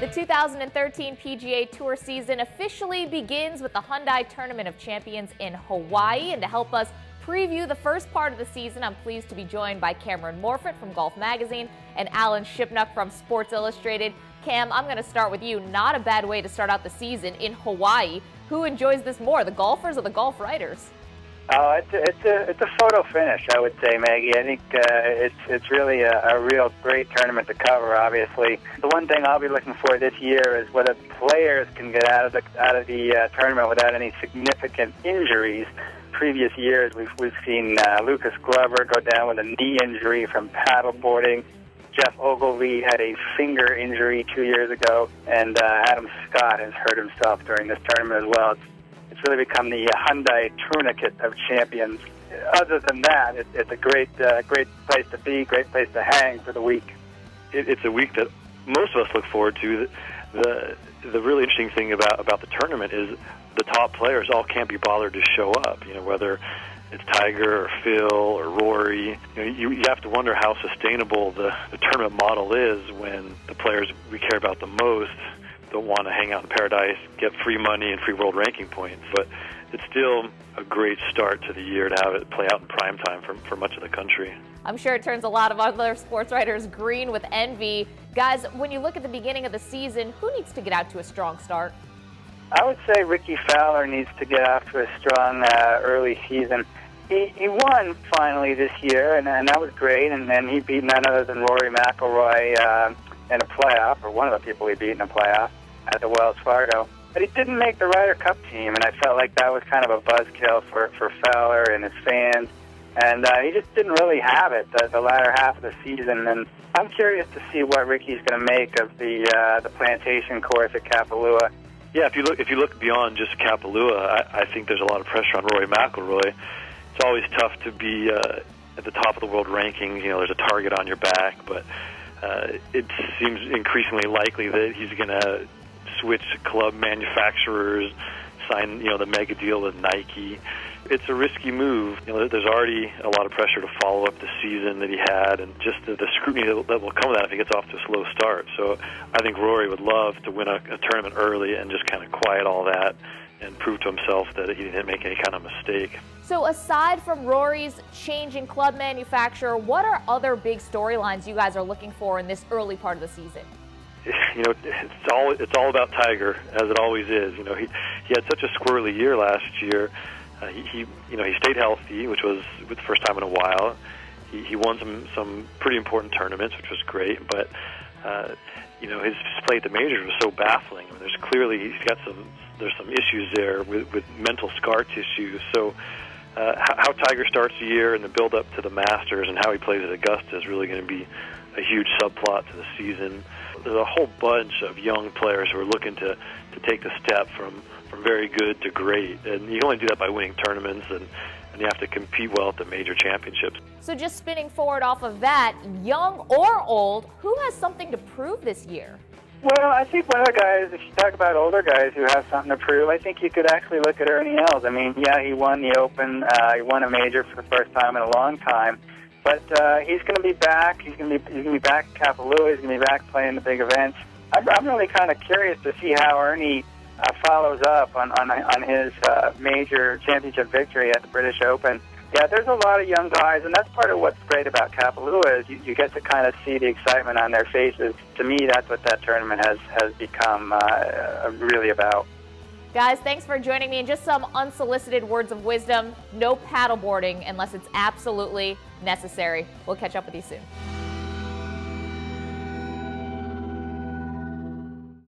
The 2013 PGA Tour season officially begins with the Hyundai Tournament of Champions in Hawaii. And to help us preview the first part of the season, I'm pleased to be joined by Cameron Morfit from Golf Magazine and Alan Shipnuck from Sports Illustrated. Cam, I'm going to start with you. Not a bad way to start out the season in Hawaii. Who enjoys this more, the golfers or the golf writers? Oh, it's a photo finish, I would say, Maggie. I think it's really a real great tournament to cover. Obviously, the one thing I'll be looking for this year is whether players can get out of the tournament without any significant injuries. Previous years, we've seen Lucas Glover go down with a knee injury from paddleboarding. Jeff Ogilvy had a finger injury 2 years ago, and Adam Scott has hurt himself during this tournament as well. It's really become the Hyundai tourniquet of champions. Other than that, it's a great place to be, great place to hang for the week. It's a week that most of us look forward to. The really interesting thing about the tournament is the top players all can't be bothered to show up. You know, whether it's Tiger or Phil or Rory, you have to wonder how sustainable the tournament model is when the players we care about the most don't want to hang out in paradise, get free money and free world ranking points. But it's still a great start to the year to have it play out in prime time for much of the country. I'm sure it turns a lot of other sports writers green with envy. Guys, when you look at the beginning of the season, who needs to get out to a strong start? I would say Ricky Fowler needs to get off to a strong early season. He won finally this year, and that was great, and then he beat none other than Rory McIlroy in a playoff, or one of the people he beat in a playoff at the Wells Fargo. But he didn't make the Ryder Cup team, and I felt like that was kind of a buzzkill for Fowler and his fans. And he just didn't really have it the latter half of the season. And I'm curious to see what Ricky's going to make of the plantation course at Kapalua. Yeah, if you look beyond just Kapalua, I think there's a lot of pressure on Rory McIlroy. It's always tough to be at the top of the world rankings. You know, there's a target on your back, but it seems increasingly likely that he's going to switch club manufacturers, sign the mega deal with Nike. It's a risky move. There's already a lot of pressure to follow up the season that he had, and just the scrutiny that will come with that if he gets off to a slow start. So I think Rory would love to win a tournament early and just kind of quiet all that and prove to himself that he didn't make any kind of mistake. So aside from Rory's change in club manufacturer, what are other big storylines you guys are looking for in this early part of the season? It's all about Tiger, as it always is. He had such a squirrely year last year. He stayed healthy, which was the first time in a while. He won some pretty important tournaments, which was great. But his play at the majors was so baffling. I mean, there's some issues there with mental scar tissue. So how Tiger starts the year and the build up to the Masters and how he plays at Augusta is really going to be a huge subplot to the season. There's a whole bunch of young players who are looking to take the step from very good to great, and you can only do that by winning tournaments, and you have to compete well at the major championships. So just spinning forward off of that, young or old, who has something to prove this year? Well, I think one of the guys, if you talk about older guys who have something to prove, I think you could actually look at Ernie Els. I mean, yeah, he won the Open, he won a major for the first time in a long time. But he's going to be back. He's going to be back at Kapalua. He's going to be back playing the big events. I'm really kind of curious to see how Ernie follows up on his major championship victory at the British Open. Yeah, there's a lot of young guys, and that's part of what's great about Kapalua is you get to kind of see the excitement on their faces. To me, that's what that tournament has become really about. Guys, thanks for joining me. And just some unsolicited words of wisdom: no paddleboarding unless it's absolutely necessary. We'll catch up with you soon.